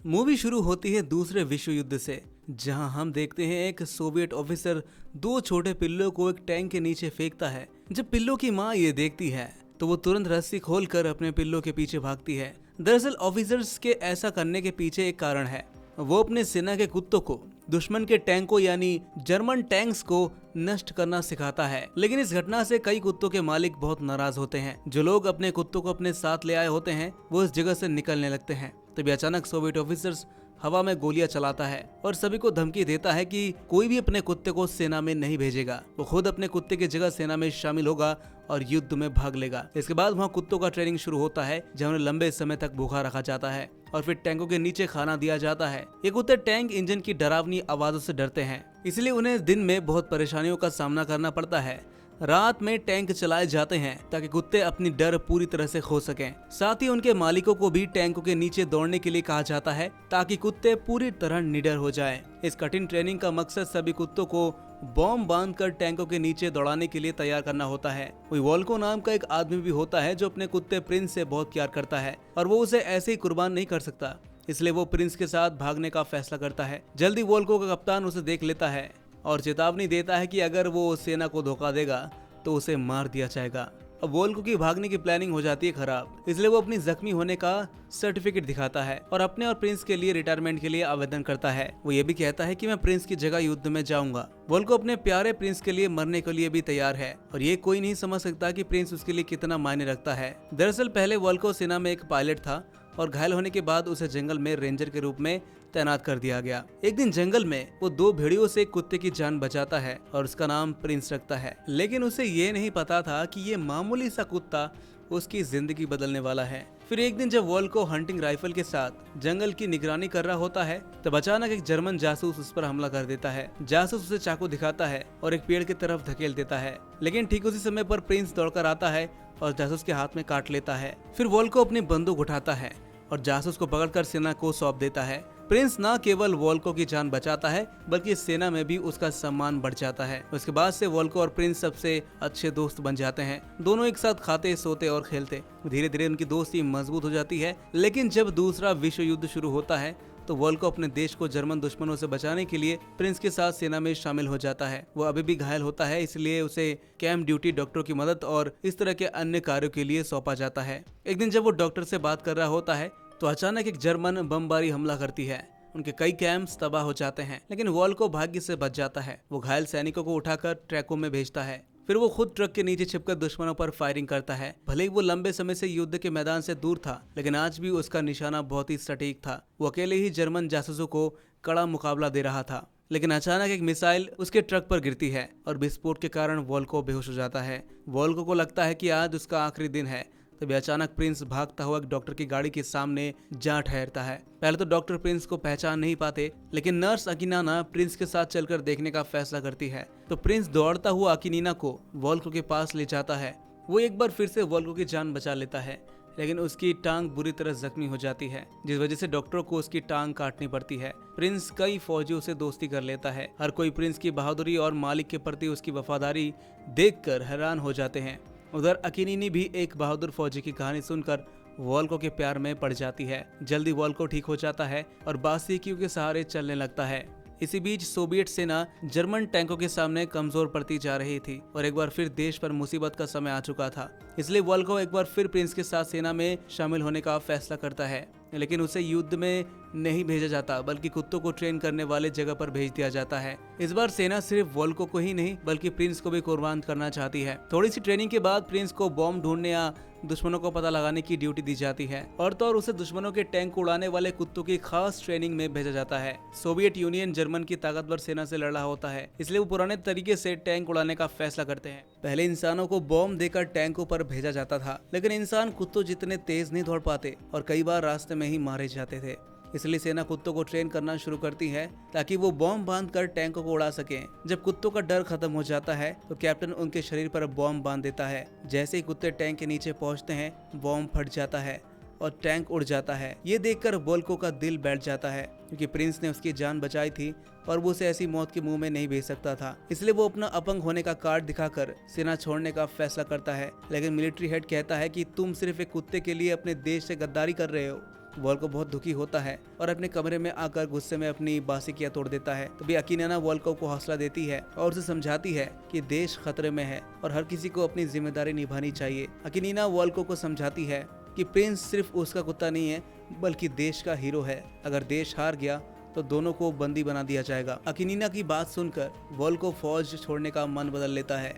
Movie शुरू होती है दूसरे विश्व युद्ध से, जहां हम देखते हैं एक सोवियत ऑफिसर दो छोटे पिल्लों को एक टैंक के नीचे फेंकता है। जब पिल्लों की मां ये देखती है तो वो तुरंत रस्सी खोलकर अपने पिल्लों के पीछे भागती है। दरअसल ऑफिसर्स के ऐसा करने के पीछे एक कारण है। वो अपने सेना के कुत्तों को दुश्मन के टैंकों यानी जर्मन टैंक्स को नष्ट करना सिखाता है। लेकिन इस घटना से कई कुत्तों के मालिक बहुत नाराज होते हैं। जो लोग अपने कुत्तों को अपने साथ ले आए होते हैं वो इस जगह से निकलने लगते हैं। तभी अचानक सोवियत ऑफिसर्स हवा में गोलियां चलाता है और सभी को धमकी देता है कि कोई भी अपने कुत्ते को सेना में नहीं भेजेगा। वो खुद अपने कुत्ते की जगह सेना में शामिल होगा और युद्ध में भाग लेगा। इसके बाद वहाँ कुत्तों का ट्रेनिंग शुरू होता है, जहाँ उन्हें लंबे समय तक भूखा रखा जाता है और फिर टैंकों के नीचे खाना दिया जाता है। ये कुत्ते टैंक इंजन की डरावनी आवाजों से डरते हैं, इसलिए उन्हें दिन में बहुत परेशानियों का सामना करना पड़ता है। रात में टैंक चलाए जाते हैं ताकि कुत्ते अपनी डर पूरी तरह से खो सकें। साथ ही उनके मालिकों को भी टैंकों के नीचे दौड़ने के लिए कहा जाता है ताकि कुत्ते पूरी तरह निडर हो जाएं। इस कठिन ट्रेनिंग का मकसद सभी कुत्तों को बॉम्ब बांधकर टैंकों के नीचे दौड़ाने के लिए तैयार करना होता है। कोई वॉल्को नाम का एक आदमी भी होता है जो अपने कुत्ते प्रिंस से बहुत प्यार करता है और वो उसे ऐसे ही कुर्बान नहीं कर सकता, इसलिए वो प्रिंस के साथ भागने का फैसला करता है। जल्दी वॉल्को का कप्तान उसे देख लेता है और चेतावनी देता है कि अगर वो सेना को धोखा देगा तो उसे मार दिया जाएगा। अब वॉल्को की भागने की प्लानिंग हो जाती है खराब, इसलिए वो अपनी जख्मी होने का सर्टिफिकेट दिखाता है और अपने और प्रिंस के लिए रिटायरमेंट के लिए आवेदन करता है। वो ये भी कहता है कि मैं प्रिंस की जगह युद्ध में जाऊंगा। वॉल्को अपने प्यारे प्रिंस के लिए मरने के लिए भी तैयार है और ये कोई नहीं समझ सकता कि प्रिंस उसके लिए कितना मायने रखता है। दरअसल पहले वॉल्को सेना में एक पायलट था और घायल होने के बाद उसे जंगल में रेंजर के रूप में तैनात कर दिया गया। एक दिन जंगल में वो दो भेड़ियों से एक कुत्ते की जान बचाता है और उसका नाम प्रिंस रखता है। लेकिन उसे ये नहीं पता था कि ये मामूली सा कुत्ता उसकी जिंदगी बदलने वाला है। फिर एक दिन जब वॉल्को हंटिंग राइफल के साथ जंगल की निगरानी कर रहा होता है तब अचानक एक जर्मन जासूस उस पर हमला कर देता है। जासूस उसे चाकू दिखाता है और एक पेड़ की तरफ धकेल देता है, लेकिन ठीक उसी समय पर प्रिंस दौड़कर आता है और जासूस के हाथ में काट लेता है। फिर वॉल्को अपनी बंदूक उठाता है और जासूस को पकड़कर सेना को सौंप देता है। प्रिंस न केवल वॉल्को की जान बचाता है बल्कि सेना में भी उसका सम्मान बढ़ जाता है। उसके बाद से वॉल्को और प्रिंस सबसे अच्छे दोस्त बन जाते हैं। दोनों एक साथ खाते, सोते और खेलते। धीरे धीरे उनकी दोस्ती मजबूत हो जाती है। लेकिन जब दूसरा विश्व युद्ध शुरू होता है तो वॉल्को अपने देश को जर्मन दुश्मनों से बचाने के लिए प्रिंस के साथ सेना में शामिल हो जाता है। वो अभी भी घायल होता है, इसलिए उसे कैंप ड्यूटी, डॉक्टरों की मदद और इस तरह के अन्य कार्यों के लिए सौंपा जाता है। एक दिन जब वो डॉक्टर से बात कर रहा होता है तो अचानक एक जर्मन बमबारी हमला करती है। उनके कई कैंप्स तबाह हो जाते हैं, लेकिन वॉल्को भाग्य से बच जाता है। वो घायल सैनिकों को उठाकर ट्रकों में भेजता है। फिर वो खुद ट्रक के नीचे छिपकर दुश्मनों पर फायरिंग करता है। भले ही वो लंबे समय से युद्ध के मैदान से दूर था, लेकिन आज भी उसका निशाना बहुत ही सटीक था। वो अकेले ही जर्मन जासूसों को कड़ा मुकाबला दे रहा था। लेकिन अचानक एक मिसाइल उसके ट्रक पर गिरती है और विस्फोट के कारण वॉल्को बेहोश हो जाता है। वॉल्को को लगता है कि आज उसका आखिरी दिन है। तभी अचानक प्रिंस भागता हुआ एक डॉक्टर की गाड़ी के सामने जा ठहरता है। पहले तो डॉक्टर प्रिंस को पहचान नहीं पाते, लेकिन नर्स अकिनीना प्रिंस के साथ चलकर देखने का फैसला करती है। तो प्रिंस दौड़ता हुआ अकिनीना को वॉल्को के पास ले जाता है। वो एक बार फिर से वॉल्को की जान बचा लेता है, लेकिन उसकी टांग बुरी तरह जख्मी हो जाती है, जिस वजह से डॉक्टरों को उसकी टांग काटनी पड़ती है। प्रिंस कई फौजियों से दोस्ती कर लेता है। हर कोई प्रिंस की बहादुरी और मालिक के प्रति उसकी वफादारी देखकर हैरान हो जाते हैं। उधर अकिनीनी भी एक बहादुर फौजी की कहानी सुनकर वॉल्को के प्यार में पड़ जाती है। जल्दी वॉल्को ठीक हो जाता है और बासीकियों के सहारे चलने लगता है। इसी बीच सोवियत सेना जर्मन टैंकों के सामने कमजोर पड़ती जा रही थी और एक बार फिर देश पर मुसीबत का समय आ चुका था। इसलिए वॉल्को एक बार फिर प्रिंस के साथ सेना में शामिल होने का फैसला करता है, लेकिन उसे युद्ध में नहीं भेजा जाता बल्कि कुत्तों को ट्रेन करने वाले जगह पर भेज दिया जाता है। इस बार सेना सिर्फ वॉल्को को ही नहीं बल्कि प्रिंस को भी कुर्बान करना चाहती है। थोड़ी सी ट्रेनिंग के बाद प्रिंस को बॉम्ब ढूंढने या दुश्मनों को पता लगाने की ड्यूटी दी जाती है और तो और उसे दुश्मनों के टैंक उड़ाने वाले कुत्तों की खास ट्रेनिंग में भेजा जाता है। सोवियत यूनियन जर्मन की ताकतवर सेना से लड़ रहा होता है, इसलिए वो पुराने तरीके से टैंक उड़ाने का फैसला करते हैं। पहले इंसानों को बॉम्ब देकर टैंकों पर भेजा जाता था, लेकिन इंसान कुत्तों जितने तेज नहीं दौड़ पाते और कई बार रास्ते में ही मारे जाते थे। इसलिए सेना कुत्तों को ट्रेन करना शुरू करती है ताकि वो बॉम्ब बांधकर टैंकों को उड़ा सकें। जब कुत्तों का डर खत्म हो जाता है तो कैप्टन उनके शरीर पर बॉम्ब बांध देता है। जैसे ही कुत्ते टैंक के नीचे पहुंचते हैं, बॉम्ब फट जाता है और टैंक उड़ जाता है। ये देखकर वॉल्को का दिल बैठ जाता है, क्योंकि प्रिंस ने उसकी जान बचाई थी और वो उसे ऐसी मौत के मुंह में नहीं भेज सकता था। इसलिए वो अपना अपंग होने का कार्ड दिखाकर सेना छोड़ने का फैसला करता है। लेकिन मिलिट्री हेड कहता है कि तुम सिर्फ एक कुत्ते के लिए अपने देश से गद्दारी कर रहे हो। वॉल को बहुत दुखी होता है और अपने कमरे में आकर गुस्से में अपनी बासिकियां तोड़ देता है। तभी अकीनाना वॉल्को को हौसला देती है और उसे समझाती है कि देश खतरे में है और हर किसी को अपनी जिम्मेदारी निभानी चाहिए। अकीनाना वॉल्को को समझाती है कि प्रिंस सिर्फ उसका कुत्ता नहीं है बल्कि देश का हीरो है। अगर देश हार गया तो दोनों को बंदी बना दिया जाएगा। अकीनाना की बात सुनकर वॉल्को फौज छोड़ने का मन बदल लेता है,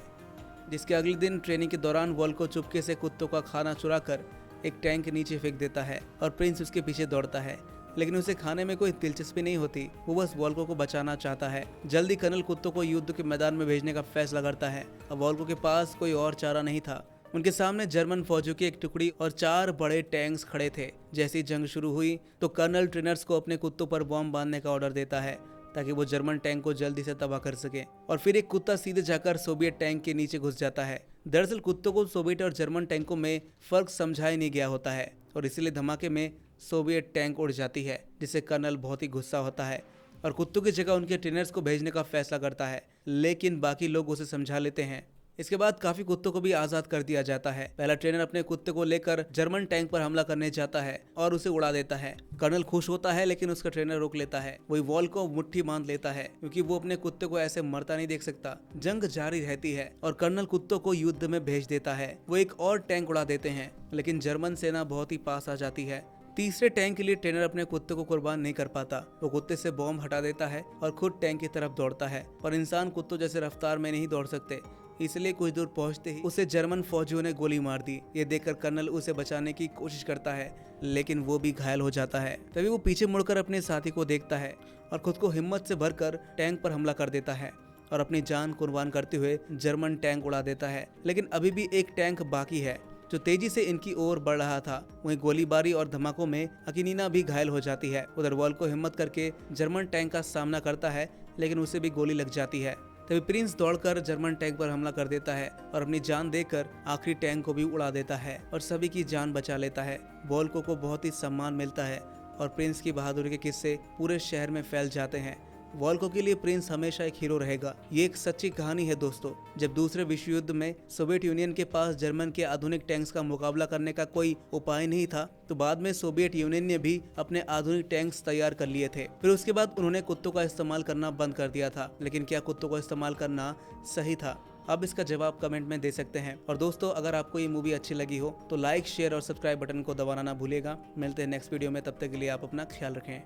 जिसके अगले दिन ट्रेनिंग के दौरान वॉल्को चुपके से कुत्तों का खाना चुराकर एक टैंक के नीचे फेंक देता है और प्रिंस उसके पीछे दौड़ता है, लेकिन उसे खाने में कोई दिलचस्पी नहीं होती। वो बस वॉल्को को बचाना चाहता है। जल्दी कर्नल कुत्तों को युद्ध के मैदान में भेजने का फैसला करता है। अब वॉल्को के पास कोई और चारा नहीं था। उनके सामने जर्मन फौजियों की एक टुकड़ी और 4 बड़े टैंक्स खड़े थे। जैसे ही जंग शुरू हुई तो कर्नल ट्रेनर्स को अपने कुत्तों पर बॉम्ब बांधने का ऑर्डर देता है ताकि वो जर्मन टैंक को जल्दी से तबाह कर सके। और फिर एक कुत्ता सीधे जाकर सोवियत टैंक के नीचे घुस जाता है। दरअसल कुत्तों को सोवियत और जर्मन टैंकों में फर्क समझाया नहीं गया होता है और इसीलिए धमाके में सोवियत टैंक उड़ जाती है, जिससे कर्नल बहुत ही गुस्सा होता है और कुत्तों की जगह उनके ट्रेनर्स को भेजने का फैसला करता है, लेकिन बाकी लोग उसे समझा लेते हैं। इसके बाद काफी कुत्तों को भी आजाद कर दिया जाता है। पहला ट्रेनर अपने कुत्ते को लेकर जर्मन टैंक पर हमला करने जाता है और उसे उड़ा देता है। कर्नल खुश होता है लेकिन उसका ट्रेनर रोक लेता है। वही वॉल को मुट्ठी बांध लेता है क्योंकि वो अपने कुत्ते को ऐसे मरता नहीं देख सकता। जंग जारी रहती है और कर्नल कुत्तों को युद्ध में भेज देता है। वो एक और टैंक उड़ा देते हैं, लेकिन जर्मन सेना बहुत ही पास आ जाती है। तीसरे टैंक के लिए ट्रेनर अपने कुत्ते को कुर्बान नहीं कर पाता। वो कुत्ते से बॉम्ब हटा देता है और खुद टैंक की तरफ दौड़ता है। और इंसान कुत्तों जैसे रफ्तार में नहीं दौड़ सकते, इसलिए कुछ दूर पहुंचते ही उसे जर्मन फौजियों ने गोली मार दी। ये देखकर कर्नल उसे बचाने की कोशिश करता है, लेकिन वो भी घायल हो जाता है। तभी वो पीछे मुड़कर अपने साथी को देखता है और खुद को हिम्मत से भरकर टैंक पर हमला कर देता है और अपनी जान कुर्बान करते हुए जर्मन टैंक उड़ा देता है। लेकिन अभी भी एक टैंक बाकी है जो तेजी से इनकी ओर बढ़ रहा था। वहीं गोलीबारी और धमाकों में अकीनाना भी घायल हो जाती है। उधर वॉल को हिम्मत करके जर्मन टैंक का सामना करता है, लेकिन उसे भी गोली लग जाती है। तभी प्रिंस दौड़कर जर्मन टैंक पर हमला कर देता है और अपनी जान देकर आखिरी टैंक को भी उड़ा देता है और सभी की जान बचा लेता है। वॉल्को को बहुत ही सम्मान मिलता है और प्रिंस की बहादुरी के किस्से पूरे शहर में फैल जाते हैं। वॉल्को के लिए प्रिंस हमेशा एक हीरो रहेगा। ये एक सच्ची कहानी है दोस्तों। जब दूसरे विश्व युद्ध में सोवियत यूनियन के पास जर्मन के आधुनिक टैंक्स का मुकाबला करने का कोई उपाय नहीं था, तो बाद में सोवियत यूनियन ने भी अपने आधुनिक टैंक्स तैयार कर लिए थे। फिर उसके बाद उन्होंने कुत्तों का इस्तेमाल करना बंद कर दिया था। लेकिन क्या कुत्तों का इस्तेमाल करना सही था? आप इसका जवाब कमेंट में दे सकते हैं। और दोस्तों, अगर आपको ये मूवी अच्छी लगी हो तो लाइक, शेयर और सब्सक्राइब बटन को दबाना ना भूलिएगा। मिलते हैं नेक्स्ट वीडियो में, तब तक के लिए आप अपना ख्याल रखें।